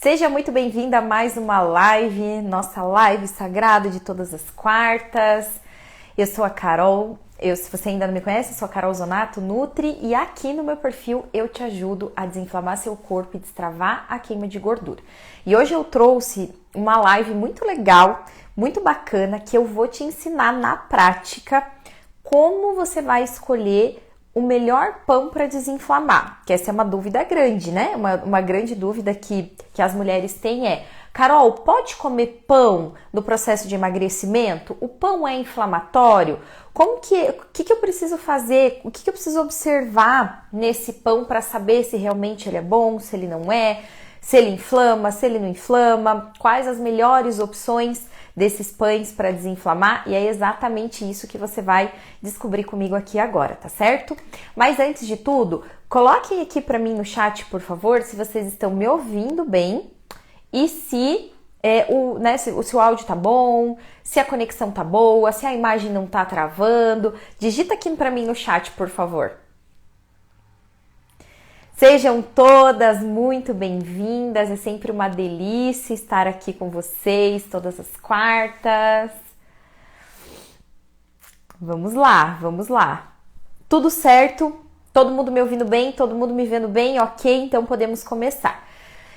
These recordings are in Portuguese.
Seja muito bem-vinda a mais uma live, nossa live sagrada de todas as quartas. Eu sou a Carol, se você ainda não me conhece, eu sou a Carol Zonato, Nutri, e aqui no meu perfil eu te ajudo a desinflamar seu corpo e destravar a queima de gordura. E hoje eu trouxe uma live muito legal, muito bacana, que eu vou te ensinar na prática como você vai escolher o melhor pão para desinflamar, que essa é uma dúvida grande, né? Uma grande dúvida que as mulheres têm é: Carol, pode comer pão no processo de emagrecimento? O pão é inflamatório? O que eu preciso fazer? O que eu preciso observar nesse pão para saber se realmente ele é bom, se ele não é, se ele inflama, se ele não inflama? Quais as melhores opções desses pães para desinflamar? E é exatamente isso que você vai descobrir comigo aqui agora, tá certo? Mas antes de tudo, coloquem aqui para mim no chat, por favor, se vocês estão me ouvindo bem e se o áudio tá bom, se a conexão tá boa, se a imagem não tá travando. Digita aqui para mim no chat, por favor. Sejam todas muito bem-vindas, é sempre uma delícia estar aqui com vocês todas as quartas. Vamos lá. Tudo certo? Todo mundo me ouvindo bem? Todo mundo me vendo bem? Ok, então podemos começar.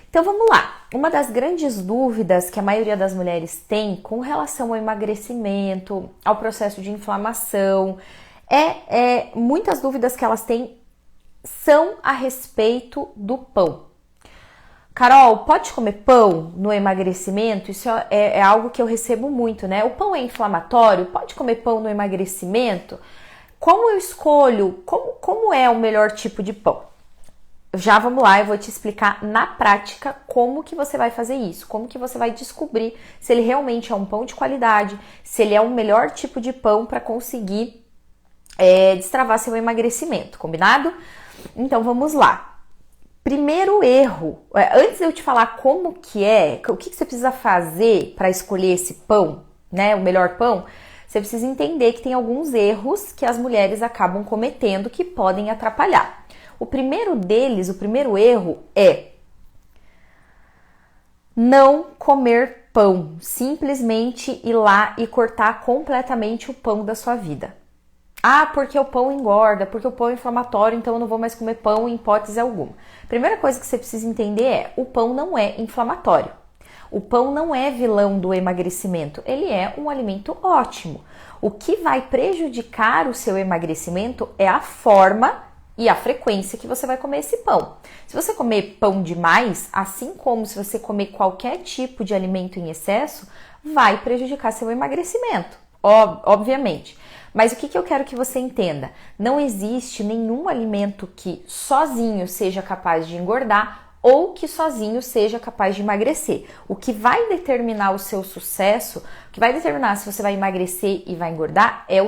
Então vamos lá. Uma das grandes dúvidas que a maioria das mulheres tem com relação ao emagrecimento, ao processo de inflamação, muitas dúvidas que elas têm são a respeito do pão. Carol, pode comer pão no emagrecimento? Isso é algo que eu recebo muito, né? O pão é inflamatório? Pode comer pão no emagrecimento? Como eu escolho? Como é o melhor tipo de pão? Já vamos lá, eu vou te explicar na prática como que você vai fazer isso, como que você vai descobrir se ele realmente é um pão de qualidade, se ele é o melhor tipo de pão para conseguir destravar seu emagrecimento, combinado? Então vamos lá. Primeiro erro, antes de eu te falar como que o que você precisa fazer para escolher esse pão, né, o melhor pão, você precisa entender que tem alguns erros que as mulheres acabam cometendo que podem atrapalhar. O primeiro erro é não comer pão, simplesmente ir lá e cortar completamente o pão da sua vida. Ah, porque o pão engorda, porque o pão é inflamatório, então eu não vou mais comer pão em hipótese alguma. Primeira coisa que você precisa entender é: o pão não é inflamatório. O pão não é vilão do emagrecimento, ele é um alimento ótimo. O que vai prejudicar o seu emagrecimento é a forma e a frequência que você vai comer esse pão. Se você comer pão demais, assim como se você comer qualquer tipo de alimento em excesso, vai prejudicar seu emagrecimento, obviamente. Mas o que eu quero que você entenda? Não existe nenhum alimento que sozinho seja capaz de engordar ou que sozinho seja capaz de emagrecer. O que vai determinar o seu sucesso, o que vai determinar se você vai emagrecer e vai engordar é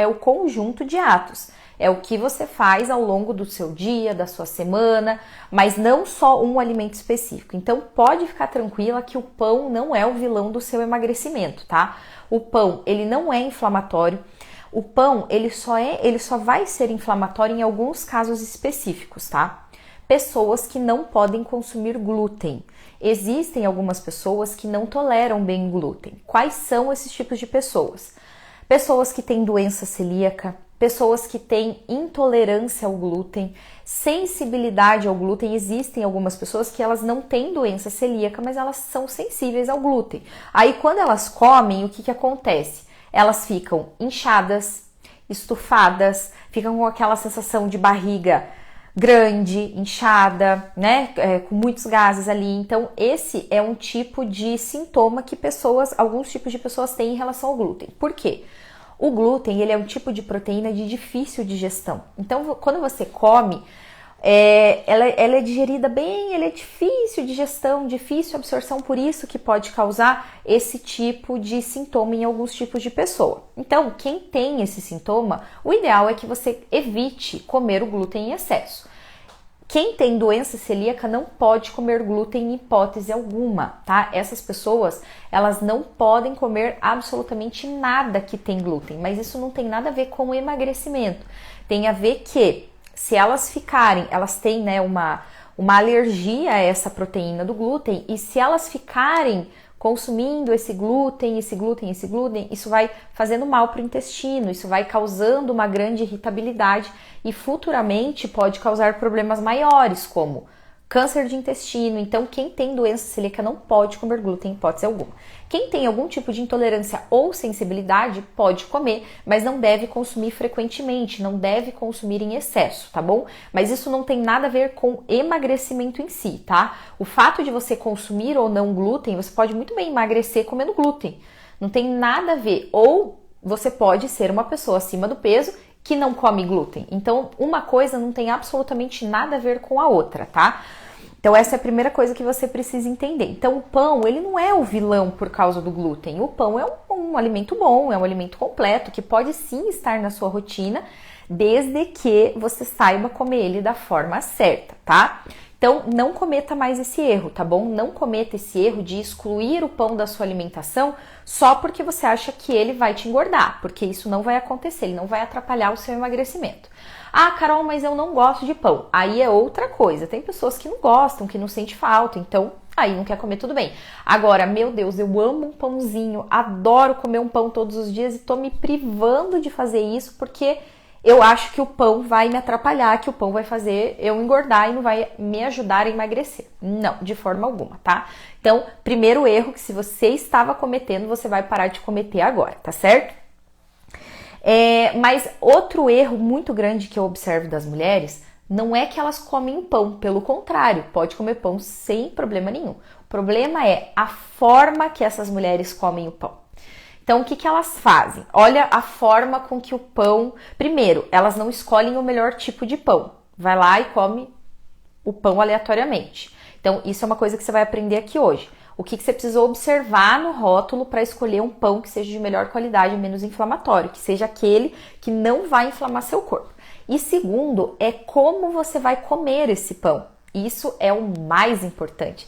o conjunto de atos. É o que você faz ao longo do seu dia, da sua semana, mas não só um alimento específico. Então pode ficar tranquila que o pão não é o vilão do seu emagrecimento, tá? O pão, ele não é inflamatório. O pão, ele só vai ser inflamatório em alguns casos específicos, tá? Pessoas que não podem consumir glúten. Existem algumas pessoas que não toleram bem glúten. Quais são esses tipos de pessoas? Pessoas que têm doença celíaca, pessoas que têm intolerância ao glúten, sensibilidade ao glúten. Existem algumas pessoas que elas não têm doença celíaca, mas elas são sensíveis ao glúten. Aí quando elas comem, o que acontece? Elas ficam inchadas, estufadas, ficam com aquela sensação de barriga grande, inchada, né, com muitos gases ali. Então esse é um tipo de sintoma que alguns tipos de pessoas têm em relação ao glúten. Por quê? O glúten, ele é um tipo de proteína de difícil digestão. Então quando você come, ela é digerida bem, ela é difícil digestão, difícil absorção, por isso que pode causar esse tipo de sintoma em alguns tipos de pessoa. Então, quem tem esse sintoma, o ideal é que você evite comer o glúten em excesso. Quem tem doença celíaca não pode comer glúten em hipótese alguma, tá? Essas pessoas, elas não podem comer absolutamente nada que tem glúten, mas isso não tem nada a ver com o emagrecimento. Tem a ver que se elas têm, né, uma alergia a essa proteína do glúten, e se elas ficarem consumindo esse glúten, isso vai fazendo mal para o intestino, isso vai causando uma grande irritabilidade e futuramente pode causar problemas maiores, como câncer de intestino. Então, quem tem doença celíaca não pode comer glúten em hipótese alguma. Quem tem algum tipo de intolerância ou sensibilidade pode comer, mas não deve consumir frequentemente, não deve consumir em excesso, tá bom? Mas isso não tem nada a ver com emagrecimento em si, tá? O fato de você consumir ou não glúten, você pode muito bem emagrecer comendo glúten. Não tem nada a ver. Ou você pode ser uma pessoa acima do peso que não come glúten. Então, uma coisa não tem absolutamente nada a ver com a outra, tá? Então, essa é a primeira coisa que você precisa entender. Então, o pão, ele não é o vilão por causa do glúten. O pão é um alimento bom, é um alimento completo, que pode sim estar na sua rotina, desde que você saiba comer ele da forma certa, tá? Então, não cometa mais esse erro, tá bom? Não cometa esse erro de excluir o pão da sua alimentação só porque você acha que ele vai te engordar, porque isso não vai acontecer, ele não vai atrapalhar o seu emagrecimento. Ah, Carol, mas eu não gosto de pão. Aí é outra coisa. Tem pessoas que não gostam, que não sentem falta, então aí não quer comer, tudo bem. Agora, meu Deus, eu amo um pãozinho, adoro comer um pão todos os dias e tô me privando de fazer isso porque eu acho que o pão vai me atrapalhar, que o pão vai fazer eu engordar e não vai me ajudar a emagrecer. Não, de forma alguma, tá? Então, primeiro erro que se você estava cometendo, você vai parar de cometer agora, tá certo? Mas outro erro muito grande que eu observo das mulheres não é que elas comem o pão, pelo contrário, pode comer pão sem problema nenhum. O problema é a forma que essas mulheres comem o pão. Então, o que elas fazem? Olha a forma com que o pão... Primeiro, elas não escolhem o melhor tipo de pão. Vai lá e come o pão aleatoriamente. Então, isso é uma coisa que você vai aprender aqui hoje. O que você precisa observar no rótulo para escolher um pão que seja de melhor qualidade, menos inflamatório, que seja aquele que não vai inflamar seu corpo. E segundo, é como você vai comer esse pão. Isso é o mais importante.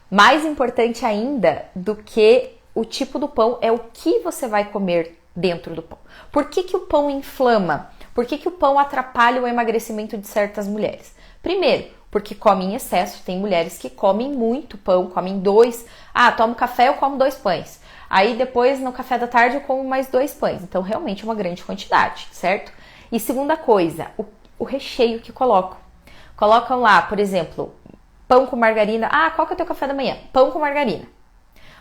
Mais importante ainda do que o tipo do pão é o que você vai comer dentro do pão. Por que o pão inflama? Por que o pão atrapalha o emagrecimento de certas mulheres? Primeiro, porque come em excesso. Tem mulheres que comem muito pão, comem 2. Tomo café, eu como 2 pães. Aí depois, no café da tarde, eu como mais 2 pães. Então, realmente é uma grande quantidade, certo? E segunda coisa, o recheio que colocam. Colocam lá, por exemplo, pão com margarina. Qual que é o teu café da manhã? Pão com margarina.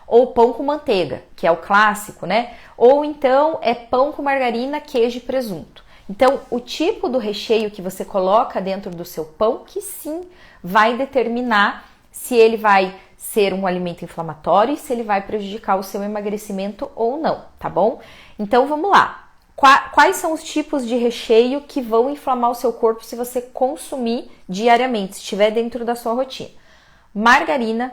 Ou pão com manteiga, que é o clássico, né? Ou então é pão com margarina, queijo e presunto. Então, o tipo do recheio que você coloca dentro do seu pão, que sim vai determinar se ele vai ser um alimento inflamatório e se ele vai prejudicar o seu emagrecimento ou não, tá bom? Então, vamos lá. Quais são os tipos de recheio que vão inflamar o seu corpo se você consumir diariamente, se estiver dentro da sua rotina? Margarina,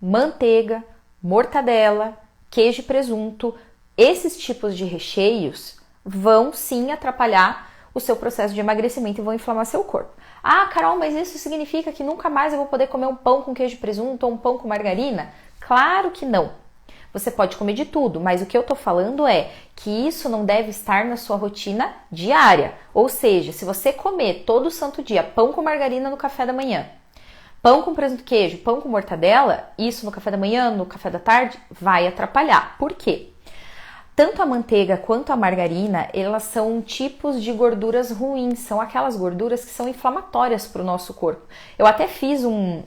manteiga, mortadela, queijo e presunto. Esses tipos de recheios vão sim atrapalhar o seu processo de emagrecimento e vão inflamar seu corpo. Carol, mas isso significa que nunca mais eu vou poder comer um pão com queijo e presunto ou um pão com margarina? Claro que não. Você pode comer de tudo, mas o que eu tô falando é que isso não deve estar na sua rotina diária. Ou seja, se você comer todo santo dia pão com margarina no café da manhã, pão com presunto e queijo, pão com mortadela, isso no café da manhã, no café da tarde, vai atrapalhar. Por quê? Tanto a manteiga quanto a margarina, elas são tipos de gorduras ruins, são aquelas gorduras que são inflamatórias para o nosso corpo. Eu até fiz um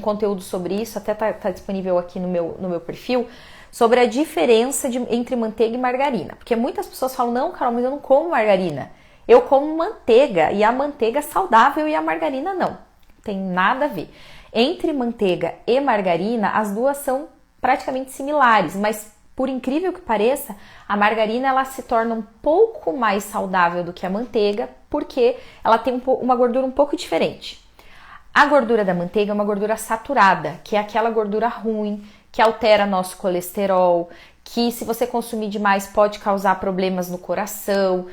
conteúdo sobre isso, até tá disponível aqui no meu perfil, sobre a diferença entre manteiga e margarina. Porque muitas pessoas falam, não, Carol, mas eu não como margarina. Eu como manteiga, e a manteiga é saudável e a margarina não. Tem nada a ver. Entre manteiga e margarina, as duas são praticamente similares, mas por incrível que pareça, a margarina ela se torna um pouco mais saudável do que a manteiga, porque ela tem uma gordura um pouco diferente. A gordura da manteiga é uma gordura saturada, que é aquela gordura ruim, que altera nosso colesterol, que se você consumir demais pode causar problemas no coração.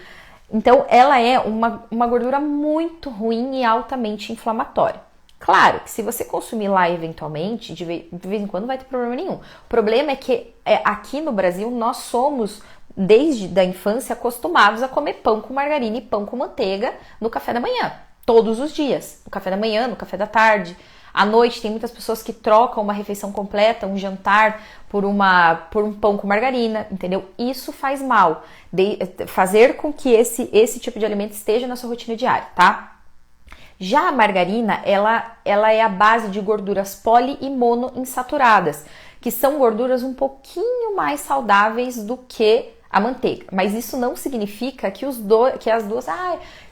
Então, ela é uma gordura muito ruim e altamente inflamatória. Claro que se você consumir lá eventualmente, de vez em quando não vai ter problema nenhum. O problema é que aqui no Brasil nós somos, desde a infância, acostumados a comer pão com margarina e pão com manteiga no café da manhã. todos os dias, no café da manhã, no café da tarde. À noite tem muitas pessoas que trocam uma refeição completa, um jantar, por um pão com margarina, entendeu? Isso faz mal. Fazer com que esse tipo de alimento esteja na sua rotina diária, tá? Já a margarina, ela é a base de gorduras poli e monoinsaturadas, que são gorduras um pouquinho mais saudáveis do que a manteiga. Mas isso não significa que as duas...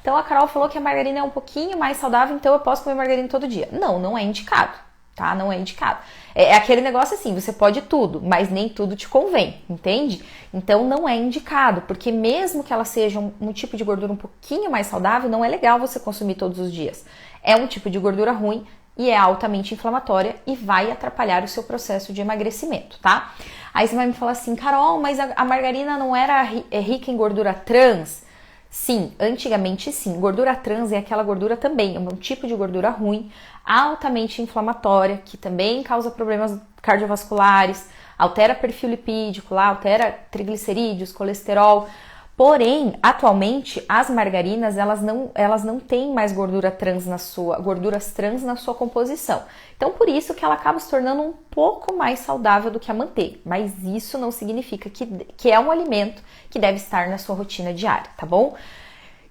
então a Carol falou que a margarina é um pouquinho mais saudável, então eu posso comer margarina todo dia. Não é indicado, tá? Não é indicado. É aquele negócio assim, você pode tudo, mas nem tudo te convém, entende? Então não é indicado, porque mesmo que ela seja um tipo de gordura um pouquinho mais saudável, não é legal você consumir todos os dias. É um tipo de gordura ruim e é altamente inflamatória e vai atrapalhar o seu processo de emagrecimento, tá? Aí você vai me falar assim, Carol, mas a margarina não era rica em gordura trans? Sim, antigamente sim. Gordura trans é aquela gordura também, é um tipo de gordura ruim, altamente inflamatória, que também causa problemas cardiovasculares, altera perfil lipídico, altera triglicerídeos, colesterol. Porém, atualmente, as margarinas, elas não têm mais gorduras trans na sua composição. Então, por isso que ela acaba se tornando um pouco mais saudável do que a manteiga. Mas isso não significa que é um alimento que deve estar na sua rotina diária, tá bom?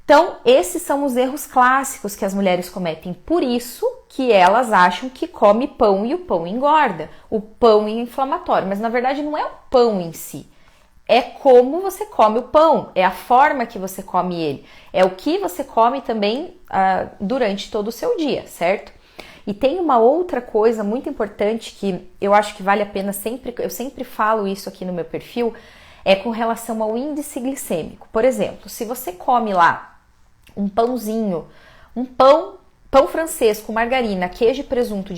Então, esses são os erros clássicos que as mulheres cometem. Por isso que elas acham que come pão e o pão engorda. O pão é inflamatório, mas na verdade não é o pão em si. É como você come o pão, é a forma que você come ele, é o que você come também durante todo o seu dia, certo? E tem uma outra coisa muito importante que eu acho que vale a pena eu sempre falo isso aqui no meu perfil, é com relação ao índice glicêmico. Por exemplo, se você come lá um pãozinho, um pão francês com margarina, queijo e presunto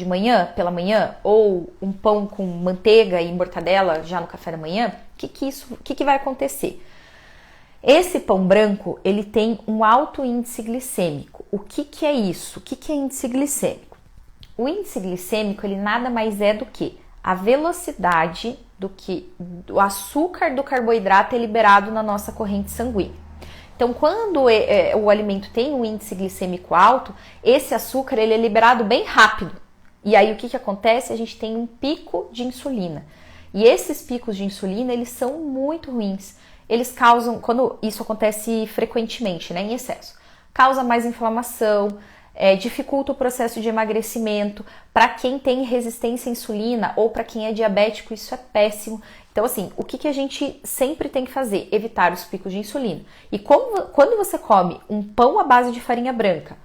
pela manhã, ou um pão com manteiga e mortadela já no café da manhã, o que vai acontecer? Esse pão branco, ele tem um alto índice glicêmico. O que é isso? O que é índice glicêmico? O índice glicêmico, ele nada mais é do que a velocidade do açúcar do carboidrato é liberado na nossa corrente sanguínea. Então, quando o alimento tem um índice glicêmico alto, esse açúcar ele é liberado bem rápido. E aí, o que acontece? A gente tem um pico de insulina. E esses picos de insulina, eles são muito ruins. Eles causam, quando isso acontece frequentemente, né, em excesso, causa mais inflamação, dificulta o processo de emagrecimento. Para quem tem resistência à insulina ou para quem é diabético, isso é péssimo. Então, assim, o que a gente sempre tem que fazer? Evitar os picos de insulina. E quando você come um pão à base de farinha branca,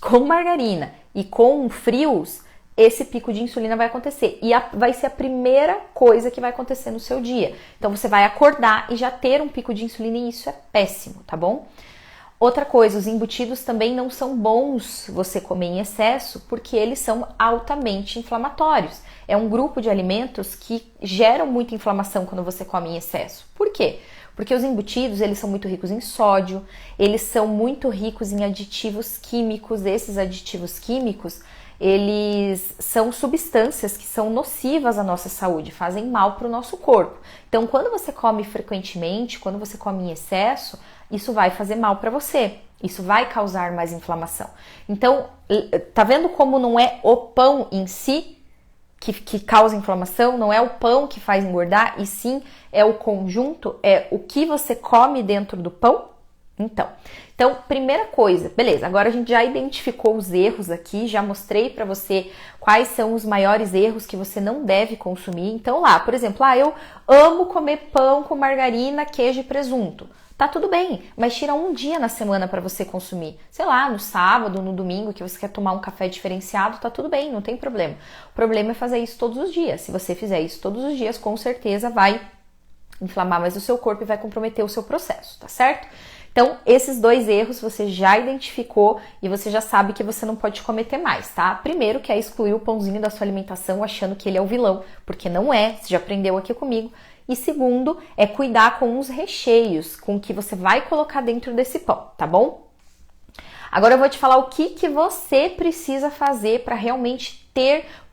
com margarina e com frios, esse pico de insulina vai acontecer. E vai ser a primeira coisa que vai acontecer no seu dia. Então, você vai acordar e já ter um pico de insulina e isso é péssimo, tá bom? Outra coisa, os embutidos também não são bons você comer em excesso porque eles são altamente inflamatórios. É um grupo de alimentos que geram muita inflamação quando você come em excesso. Por quê? Porque os embutidos, eles são muito ricos em sódio, eles são muito ricos em aditivos químicos. Esses aditivos químicos, eles são substâncias que são nocivas à nossa saúde, fazem mal para o nosso corpo. Então, quando você come frequentemente, quando você come em excesso, isso vai fazer mal para você. Isso vai causar mais inflamação. Então, tá vendo como não é o pão em si que causa inflamação? Não é o pão que faz engordar, e sim é o conjunto, é o que você come dentro do pão? Então, primeira coisa, beleza, agora a gente já identificou os erros aqui, já mostrei para você quais são os maiores erros que você não deve consumir. Então lá, por exemplo, eu amo comer pão com margarina, queijo e presunto. Tá tudo bem, mas tira um dia na semana para você consumir. Sei lá, no sábado, no domingo, que você quer tomar um café diferenciado, tá tudo bem, não tem problema. O problema é fazer isso todos os dias. Se você fizer isso todos os dias, com certeza vai inflamar mais o seu corpo e vai comprometer o seu processo, tá certo? Então, esses dois erros você já identificou e você já sabe que você não pode cometer mais, tá? Primeiro, que é excluir o pãozinho da sua alimentação achando que ele é o vilão, porque não é, você já aprendeu aqui comigo. E segundo, é cuidar com os recheios, com o que você vai colocar dentro desse pão, tá bom? Agora eu vou te falar o que você precisa fazer para realmente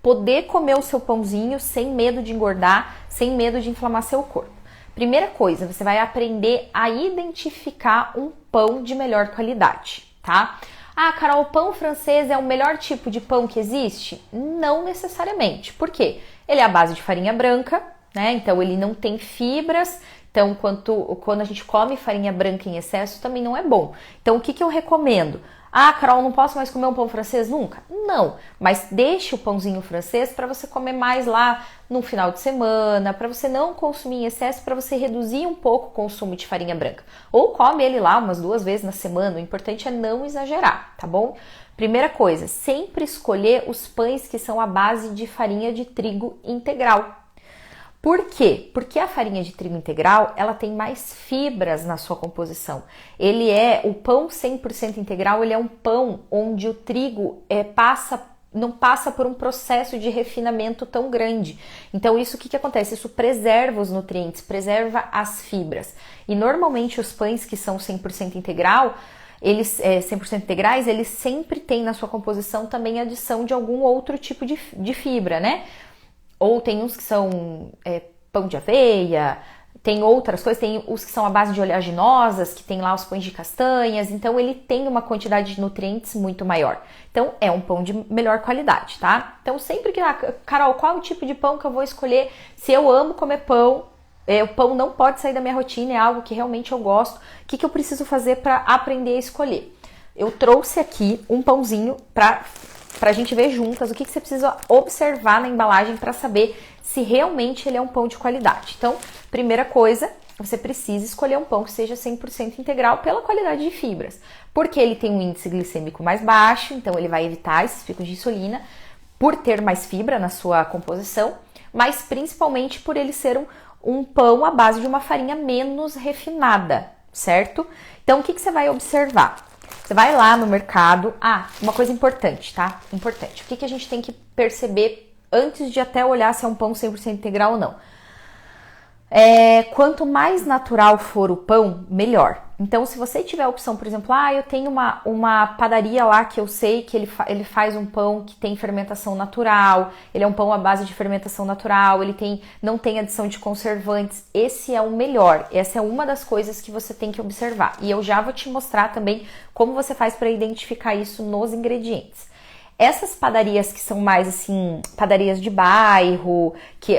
poder comer o seu pãozinho sem medo de engordar, sem medo de inflamar seu corpo. Primeira coisa, você vai aprender a identificar um pão de melhor qualidade, tá? Ah, Carol, o pão francês é o melhor tipo de pão que existe? Não necessariamente. Por quê? Ele é à base de farinha branca, né? Então ele não tem fibras. Então, quando a gente come farinha branca em excesso, também não é bom. Então, o que eu recomendo? Ah, Carol, não posso mais comer um pão francês nunca? Não, mas deixe o pãozinho francês para você comer mais lá no final de semana, para você não consumir em excesso, para você reduzir um pouco o consumo de farinha branca. Ou come ele lá umas 2 vezes na semana, o importante é não exagerar, tá bom? Primeira coisa, sempre escolher os pães que são à base de farinha de trigo integral. Por quê? Porque a farinha de trigo integral, ela tem mais fibras na sua composição. O pão 100% integral, ele é um pão onde o trigo não passa por um processo de refinamento tão grande. Então, isso o que acontece? Isso preserva os nutrientes, preserva as fibras. E normalmente os pães que são 100% integral, 100% integrais, eles sempre têm na sua composição também adição de algum outro tipo de fibra, né? Ou tem uns que são pão de aveia, tem outras coisas, tem os que são à base de oleaginosas, que tem lá os pães de castanhas, então ele tem uma quantidade de nutrientes muito maior. Então é um pão de melhor qualidade, tá? Então sempre que, Carol, qual é o tipo de pão que eu vou escolher? Se eu amo comer pão, o pão não pode sair da minha rotina, é algo que realmente eu gosto, o que eu preciso fazer para aprender a escolher? Eu trouxe aqui um pãozinho para a gente ver juntas o que você precisa observar na embalagem para saber se realmente ele é um pão de qualidade. Então, primeira coisa, você precisa escolher um pão que seja 100% integral pela qualidade de fibras, porque ele tem um índice glicêmico mais baixo, então ele vai evitar esses picos de insulina, por ter mais fibra na sua composição, mas principalmente por ele ser um pão à base de uma farinha menos refinada, certo? Então, o que você vai observar? Você vai lá no mercado. Uma coisa importante, tá? Importante. O que a gente tem que perceber antes de até olhar se é um pão 100% integral ou não? Quanto mais natural for o pão, melhor. Então, se você tiver a opção, por exemplo, eu tenho uma padaria lá que eu sei que ele faz um pão que tem fermentação natural, ele é um pão à base de fermentação natural, não tem adição de conservantes, esse é o melhor. Essa é uma das coisas que você tem que observar. E eu já vou te mostrar também como você faz para identificar isso nos ingredientes. Essas padarias que são mais assim, padarias de bairro,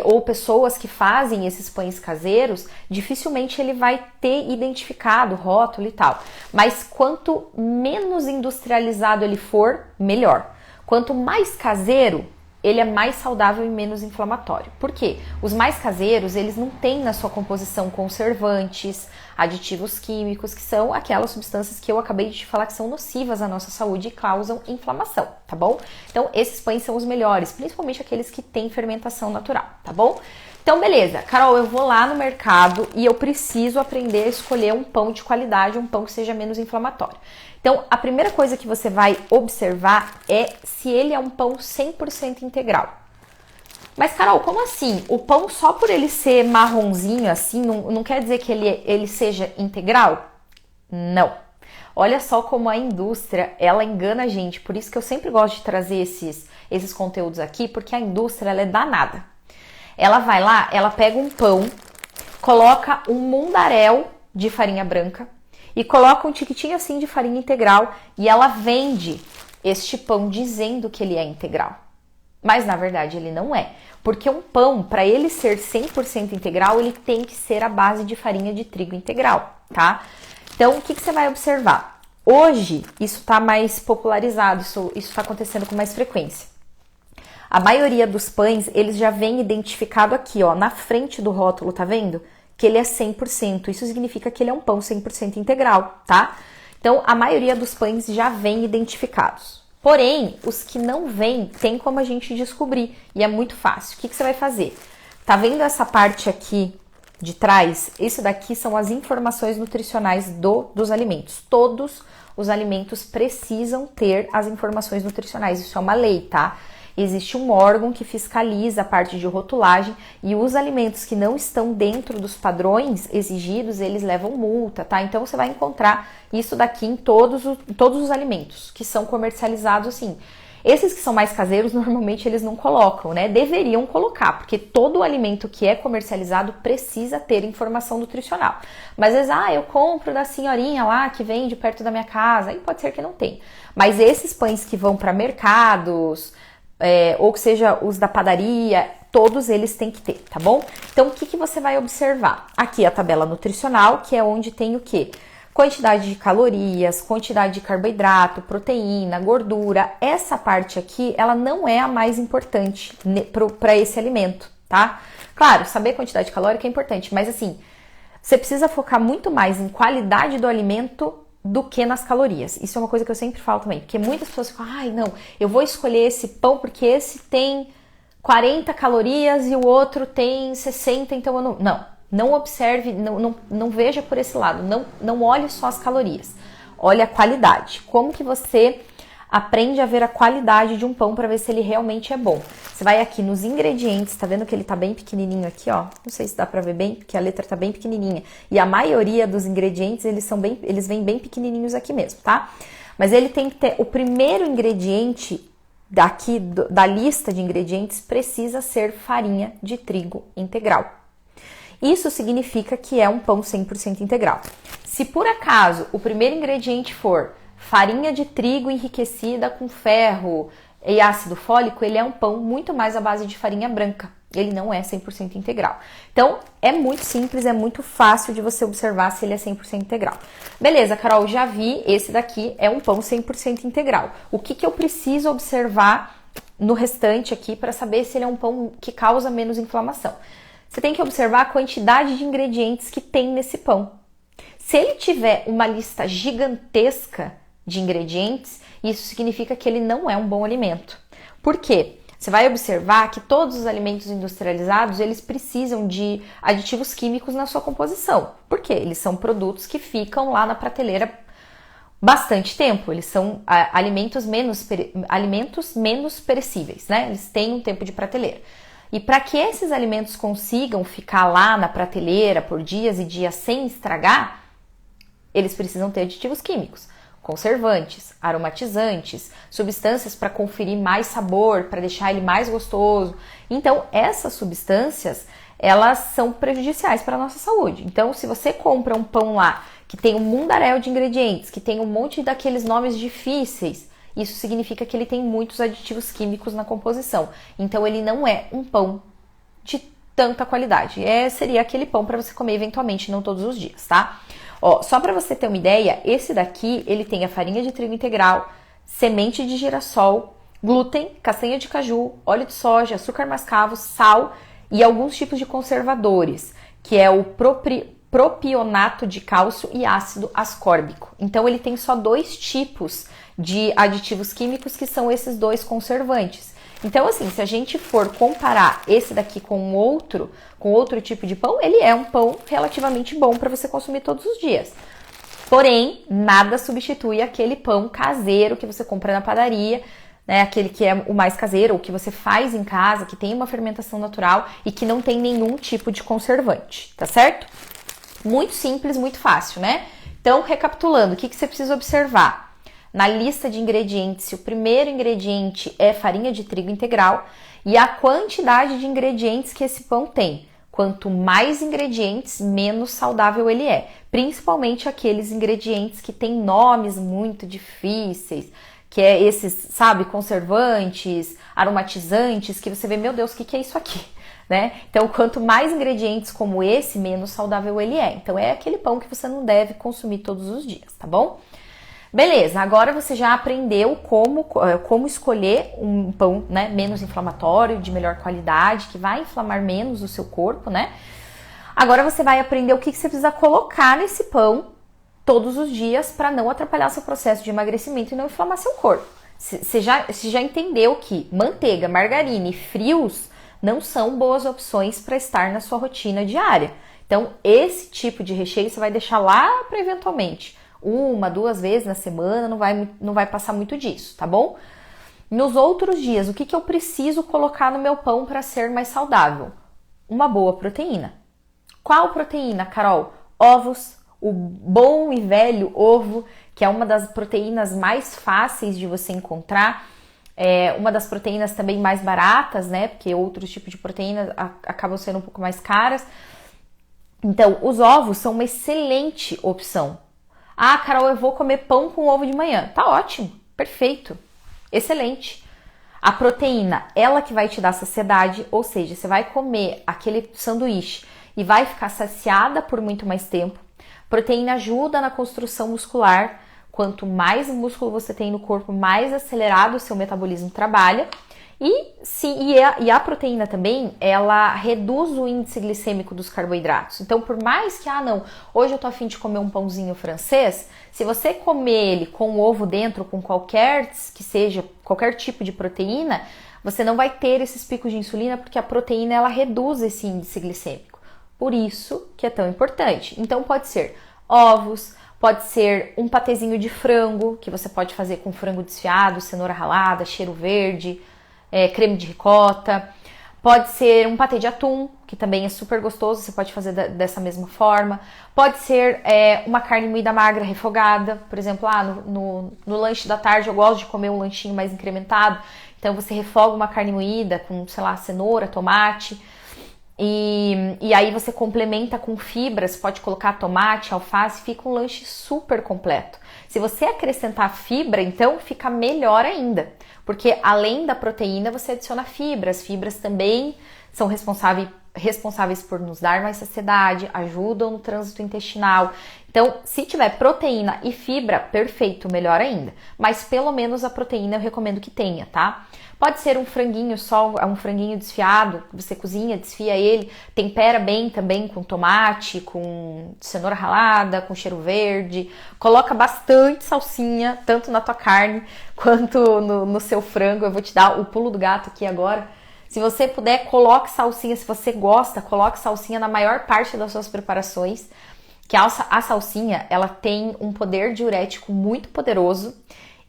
ou pessoas que fazem esses pães caseiros, dificilmente ele vai ter identificado rótulo e tal. Mas quanto menos industrializado ele for, melhor. Quanto mais caseiro, ele é mais saudável e menos inflamatório. Por quê? Os mais caseiros, eles não têm na sua composição conservantes, aditivos químicos, que são aquelas substâncias que eu acabei de te falar que são nocivas à nossa saúde e causam inflamação, tá bom? Então, esses pães são os melhores, principalmente aqueles que têm fermentação natural, tá bom? Então, beleza. Carol, eu vou lá no mercado e eu preciso aprender a escolher um pão de qualidade, um pão que seja menos inflamatório. Então, a primeira coisa que você vai observar é se ele é um pão 100% integral. Mas, Carol, como assim? O pão, só por ele ser marronzinho assim, não quer dizer que ele seja integral? Não. Olha só como a indústria, ela engana a gente. Por isso que eu sempre gosto de trazer esses conteúdos aqui, porque a indústria, ela é danada. Ela vai lá, ela pega um pão, coloca um mundaréu de farinha branca e coloca um tiquitinho assim de farinha integral e ela vende este pão dizendo que ele é integral. Mas na verdade ele não é, porque um pão, para ele ser 100% integral, ele tem que ser à base de farinha de trigo integral, tá? Então, o que você vai observar? Hoje, isso está mais popularizado, isso está acontecendo com mais frequência. A maioria dos pães, eles já vem identificado aqui, ó, na frente do rótulo, tá vendo? Que ele é 100%, isso significa que ele é um pão 100% integral, tá? Então, a maioria dos pães já vem identificados. Porém, os que não vêm, tem como a gente descobrir e é muito fácil. O que você vai fazer? Tá vendo essa parte aqui de trás? Isso daqui são as informações nutricionais dos alimentos. Todos os alimentos precisam ter as informações nutricionais, isso é uma lei, tá? Existe um órgão que fiscaliza a parte de rotulagem e os alimentos que não estão dentro dos padrões exigidos, eles levam multa, tá? Então, você vai encontrar isso daqui em todos os alimentos que são comercializados assim. Esses que são mais caseiros, normalmente eles não colocam, né? Deveriam colocar, porque todo alimento que é comercializado precisa ter informação nutricional. Mas às vezes, eu compro da senhorinha lá que vende perto da minha casa, aí pode ser que não tenha. Mas esses pães que vão para mercados, ou que seja os da padaria, todos eles têm que ter, tá bom? Então, o que você vai observar? Aqui a tabela nutricional, que é onde tem o quê? Quantidade de calorias, quantidade de carboidrato, proteína, gordura. Essa parte aqui, ela não é a mais importante para esse alimento, tá? Claro, saber quantidade calórica é importante, mas assim, você precisa focar muito mais em qualidade do alimento do que nas calorias. Isso é uma coisa que eu sempre falo também, porque muitas pessoas ficam, não, eu vou escolher esse pão porque esse tem 40 calorias e o outro tem 60, então eu não. Não observe, não veja por esse lado, não olhe só as calorias, olhe a qualidade. Como que você aprende a ver a qualidade de um pão para ver se ele realmente é bom? Você vai aqui nos ingredientes, tá vendo que ele tá bem pequenininho aqui, ó? Não sei se dá para ver bem, porque a letra tá bem pequenininha. E a maioria dos ingredientes, eles vêm bem pequenininhos aqui mesmo, tá? Mas ele tem que ter, o primeiro ingrediente daqui da lista de ingredientes precisa ser farinha de trigo integral. Isso significa que é um pão 100% integral. Se por acaso o primeiro ingrediente for farinha de trigo enriquecida com ferro e ácido fólico, ele é um pão muito mais à base de farinha branca. Ele não é 100% integral. Então, é muito simples, é muito fácil de você observar se ele é 100% integral. Beleza, Carol, já vi, esse daqui é um pão 100% integral. O que eu preciso observar no restante aqui para saber se ele é um pão que causa menos inflamação? Você tem que observar a quantidade de ingredientes que tem nesse pão. Se ele tiver uma lista gigantesca de ingredientes, isso significa que ele não é um bom alimento. Por quê? Você vai observar que todos os alimentos industrializados, eles precisam de aditivos químicos na sua composição. Por quê? Eles são produtos que ficam lá na prateleira bastante tempo. Eles são alimentos menos perecíveis, né? Eles têm um tempo de prateleira. E para que esses alimentos consigam ficar lá na prateleira por dias e dias sem estragar, eles precisam ter aditivos químicos, conservantes, aromatizantes, substâncias para conferir mais sabor, para deixar ele mais gostoso. Então, essas substâncias, elas são prejudiciais para a nossa saúde. Então, se você compra um pão lá que tem um mundaréu de ingredientes, que tem um monte daqueles nomes difíceis, isso significa que ele tem muitos aditivos químicos na composição. Então, ele não é um pão de tanta qualidade. Seria aquele pão para você comer eventualmente, não todos os dias, tá? Ó, só para você ter uma ideia, esse daqui, ele tem a farinha de trigo integral, semente de girassol, glúten, castanha de caju, óleo de soja, açúcar mascavo, sal e alguns tipos de conservadores, que é o propionato de cálcio e ácido ascórbico. Então, ele tem só 2 tipos de aditivos químicos, que são esses 2 conservantes. Então, assim, se a gente for comparar esse daqui com outro tipo de pão, ele é um pão relativamente bom para você consumir todos os dias. Porém, nada substitui aquele pão caseiro que você compra na padaria, né? Aquele que é o mais caseiro, ou que você faz em casa, que tem uma fermentação natural e que não tem nenhum tipo de conservante, tá certo? Muito simples, muito fácil, né? Então, recapitulando, o que você precisa observar? Na lista de ingredientes, se o primeiro ingrediente é farinha de trigo integral e a quantidade de ingredientes que esse pão tem. Quanto mais ingredientes, menos saudável ele é. Principalmente aqueles ingredientes que têm nomes muito difíceis, que é esses, sabe, conservantes, aromatizantes, que você vê, meu Deus, o que é isso aqui? Né? Então, quanto mais ingredientes como esse, menos saudável ele é. Então, é aquele pão que você não deve consumir todos os dias, tá bom? Beleza, agora você já aprendeu como escolher um pão, né, menos inflamatório, de melhor qualidade, que vai inflamar menos o seu corpo, né? Agora você vai aprender o que você precisa colocar nesse pão todos os dias para não atrapalhar seu processo de emagrecimento e não inflamar seu corpo. Você já entendeu que manteiga, margarina e frios não são boas opções para estar na sua rotina diária. Então, esse tipo de recheio você vai deixar lá para eventualmente 1, 2 vezes na semana, não vai passar muito disso, tá bom? Nos outros dias, o que eu preciso colocar no meu pão para ser mais saudável? Uma boa proteína. Qual proteína, Carol? Ovos, o bom e velho ovo, que é uma das proteínas mais fáceis de você encontrar. uma das proteínas também mais baratas, né? Porque outros tipos de proteínas acabam sendo um pouco mais caras. Então, os ovos são uma excelente opção. Ah, Carol, eu vou comer pão com ovo de manhã. Tá ótimo, perfeito, excelente. A proteína, ela que vai te dar saciedade, ou seja, você vai comer aquele sanduíche e vai ficar saciada por muito mais tempo. Proteína ajuda na construção muscular. Quanto mais músculo você tem no corpo, mais acelerado o seu metabolismo trabalha. E a proteína também, ela reduz o índice glicêmico dos carboidratos. Então, por mais que, hoje eu tô a fim de comer um pãozinho francês, se você comer ele com ovo dentro, com qualquer tipo de proteína, você não vai ter esses picos de insulina, porque a proteína, ela reduz esse índice glicêmico. Por isso que é tão importante. Então, pode ser ovos, pode ser um patezinho de frango, que você pode fazer com frango desfiado, cenoura ralada, cheiro verde, creme de ricota. Pode ser um patê de atum, que também é super gostoso, você pode fazer dessa mesma forma. Pode ser uma carne moída magra refogada, por exemplo, no lanche da tarde eu gosto de comer um lanchinho mais incrementado, então você refoga uma carne moída com, sei lá, cenoura, tomate, e aí você complementa com fibras, pode colocar tomate, alface, fica um lanche super completo. Se você acrescentar fibra, então fica melhor ainda, porque além da proteína você adiciona fibras. Fibras também são responsáveis por nos dar mais saciedade, ajudam no trânsito intestinal. Então, se tiver proteína e fibra, perfeito, melhor ainda. Mas pelo menos a proteína eu recomendo que tenha, tá? Pode ser um franguinho um franguinho desfiado, você cozinha, desfia ele, tempera bem também com tomate, com cenoura ralada, com cheiro verde, coloca bastante salsinha, tanto na tua carne quanto no seu frango. Eu vou te dar o pulo do gato aqui agora. Se você puder, coloque salsinha, se você gosta, coloque salsinha na maior parte das suas preparações, que a salsinha, ela tem um poder diurético muito poderoso.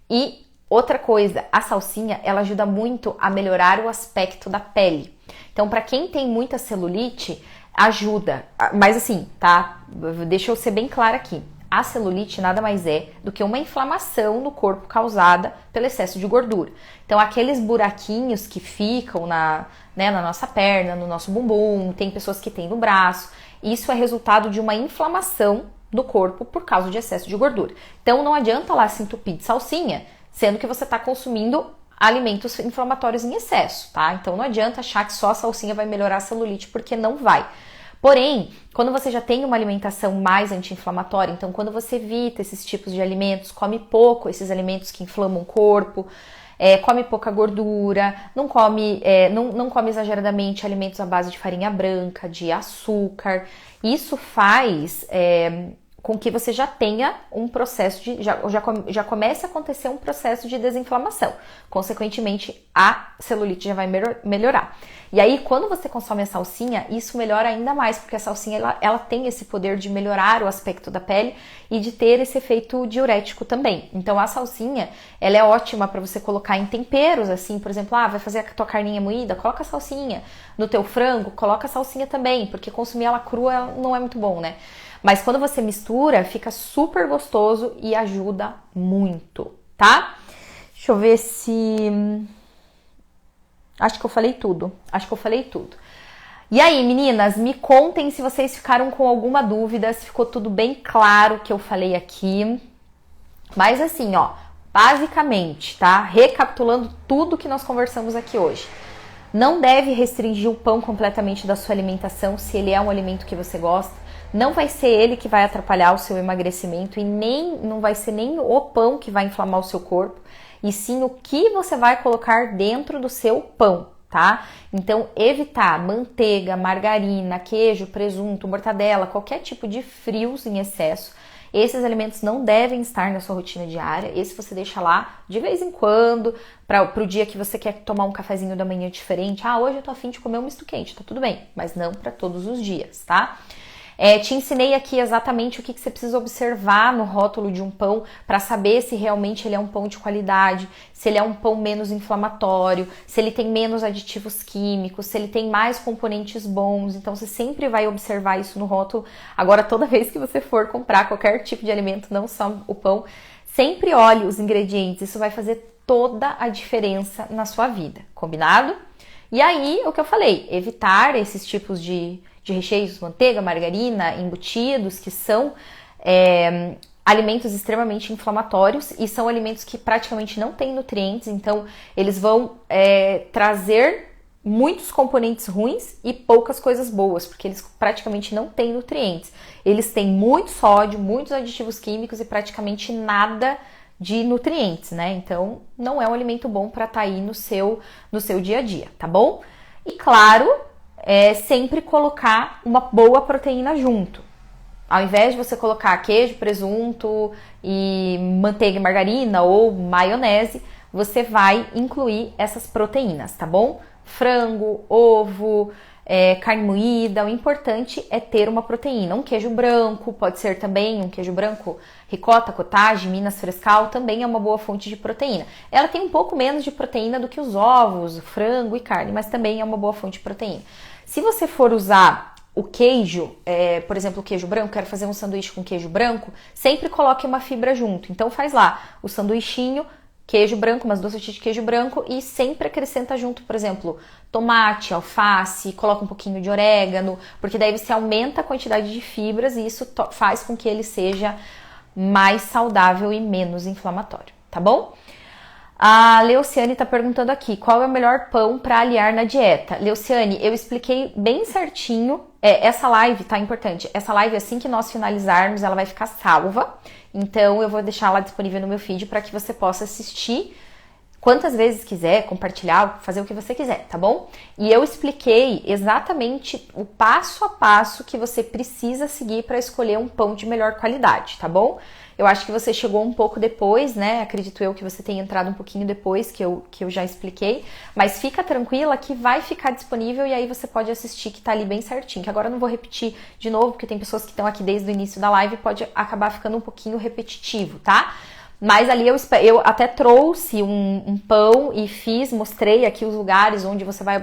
E outra coisa, a salsinha, ela ajuda muito a melhorar o aspecto da pele. Então, para quem tem muita celulite, ajuda. Mas assim, tá? Deixa eu ser bem clara aqui. A celulite nada mais é do que uma inflamação no corpo causada pelo excesso de gordura. Então, aqueles buraquinhos que ficam na nossa perna, no nosso bumbum, tem pessoas que têm no braço, isso é resultado de uma inflamação no corpo por causa de excesso de gordura. Então, não adianta lá se entupir de salsinha, sendo que você está consumindo alimentos inflamatórios em excesso, tá? Então, não adianta achar que só a salsinha vai melhorar a celulite, porque não vai. Porém, quando você já tem uma alimentação mais anti-inflamatória, então quando você evita esses tipos de alimentos, come pouco esses alimentos que inflamam o corpo, come pouca gordura, não come exageradamente alimentos à base de farinha branca, de açúcar, isso faz com que você já tenha um processo já comece a acontecer um processo de desinflamação. Consequentemente, a celulite já vai melhorar. E aí, quando você consome a salsinha, isso melhora ainda mais, porque a salsinha ela tem esse poder de melhorar o aspecto da pele e de ter esse efeito diurético também. Então, a salsinha, ela é ótima para você colocar em temperos, assim, por exemplo, vai fazer a tua carninha moída, coloca a salsinha. No teu frango, coloca a salsinha também, porque consumir ela crua ela não é muito bom, né? Mas quando você mistura, fica super gostoso e ajuda muito, tá? Deixa eu ver se... Acho que eu falei tudo. E aí, meninas, me contem se vocês ficaram com alguma dúvida, se ficou tudo bem claro que eu falei aqui. Mas assim, basicamente, tá? Recapitulando tudo que nós conversamos aqui hoje. Não deve restringir o pão completamente da sua alimentação se ele é um alimento que você gosta. Não vai ser ele que vai atrapalhar o seu emagrecimento e não vai ser nem o pão que vai inflamar o seu corpo, e sim o que você vai colocar dentro do seu pão, tá? Então, evitar manteiga, margarina, queijo, presunto, mortadela, qualquer tipo de frios em excesso. Esses alimentos não devem estar na sua rotina diária. Esse você deixa lá de vez em quando, para o dia que você quer tomar um cafezinho da manhã diferente. Hoje eu tô a fim de comer um misto quente, tá tudo bem, mas não para todos os dias, tá? Te ensinei aqui exatamente o que você precisa observar no rótulo de um pão para saber se realmente ele é um pão de qualidade, se ele é um pão menos inflamatório, se ele tem menos aditivos químicos, se ele tem mais componentes bons. Então você sempre vai observar isso no rótulo. Agora, toda vez que você for comprar qualquer tipo de alimento, não só o pão, sempre olhe os ingredientes. Isso vai fazer toda a diferença na sua vida, combinado? E aí, o que eu falei, evitar esses tipos de recheios, manteiga, margarina, embutidos, que são alimentos extremamente inflamatórios e são alimentos que praticamente não têm nutrientes, então eles vão trazer muitos componentes ruins e poucas coisas boas, porque eles praticamente não têm nutrientes. Eles têm muito sódio, muitos aditivos químicos e praticamente nada de nutrientes, né? Então, não é um alimento bom para estar aí no seu dia a dia, tá bom? E claro, sempre colocar uma boa proteína junto. Ao invés de você colocar queijo, presunto e manteiga e margarina ou maionese, você vai incluir essas proteínas, tá bom? Frango, ovo, carne moída, o importante é ter uma proteína. Um queijo branco, pode ser também um queijo branco, ricota, cottage, Minas Frescal, também é uma boa fonte de proteína. Ela tem um pouco menos de proteína do que os ovos, frango e carne, mas também é uma boa fonte de proteína. Se você for usar o queijo, por exemplo, o queijo branco, quero fazer um sanduíche com queijo branco, sempre coloque uma fibra junto. Então faz lá o sanduichinho, queijo branco, umas 2 fatias de queijo branco e sempre acrescenta junto, por exemplo, tomate, alface, coloca um pouquinho de orégano, porque daí você aumenta a quantidade de fibras e isso faz com que ele seja mais saudável e menos inflamatório, tá bom? A Leuciane está perguntando aqui, qual é o melhor pão para aliar na dieta? Leuciane, eu expliquei bem certinho, essa live, tá importante, essa live assim que nós finalizarmos, ela vai ficar salva, então eu vou deixar ela disponível no meu feed para que você possa assistir quantas vezes quiser, compartilhar, fazer o que você quiser, tá bom? E eu expliquei exatamente o passo a passo que você precisa seguir para escolher um pão de melhor qualidade, tá bom? Eu acho que você chegou um pouco depois, né? Acredito eu que você tenha entrado um pouquinho depois que eu já expliquei. Mas fica tranquila que vai ficar disponível e aí você pode assistir que tá ali bem certinho. Que agora eu não vou repetir de novo, porque tem pessoas que estão aqui desde o início da live e pode acabar ficando um pouquinho repetitivo, tá? Mas ali eu até trouxe um pão e mostrei aqui os lugares onde você vai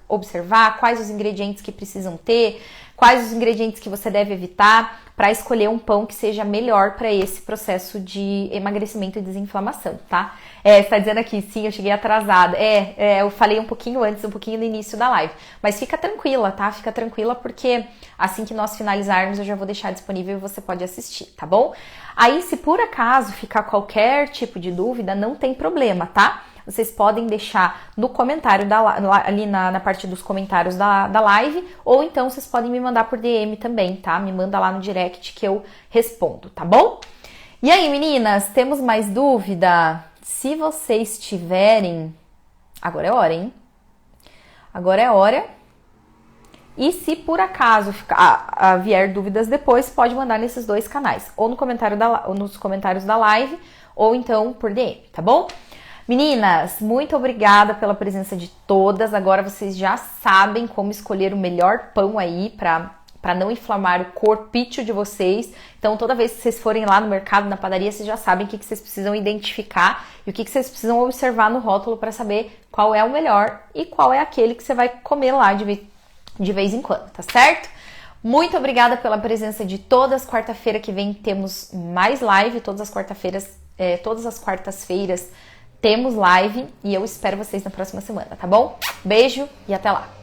observar quais os ingredientes que precisam ter, quais os ingredientes que você deve evitar para escolher um pão que seja melhor para esse processo de emagrecimento e desinflamação, tá? Você tá dizendo aqui, sim, eu cheguei atrasada. Eu falei um pouquinho antes, um pouquinho no início da live. Mas fica tranquila, tá? Fica tranquila porque assim que nós finalizarmos eu já vou deixar disponível e você pode assistir, tá bom? Aí, se por acaso ficar qualquer tipo de dúvida, não tem problema, tá? Vocês podem deixar no comentário, ali na parte dos comentários da live, ou então vocês podem me mandar por DM também, tá? Me manda lá no direct que eu respondo, tá bom? E aí, meninas, temos mais dúvida? Se vocês tiverem... Agora é hora, hein? Agora é hora. E se por acaso vier dúvidas depois, pode mandar nesses 2 canais, ou no comentário nos comentários da live, ou então por DM, tá bom? Meninas, muito obrigada pela presença de todas. Agora vocês já sabem como escolher o melhor pão aí para não inflamar o corpício de vocês. Então, toda vez que vocês forem lá no mercado, na padaria, vocês já sabem o que vocês precisam identificar e o que vocês precisam observar no rótulo para saber qual é o melhor e qual é aquele que você vai comer lá de vez em quando, tá certo? Muito obrigada pela presença de todas. Quarta-feira que vem temos mais live, todas as quartas-feiras temos live e eu espero vocês na próxima semana, tá bom? Beijo e até lá!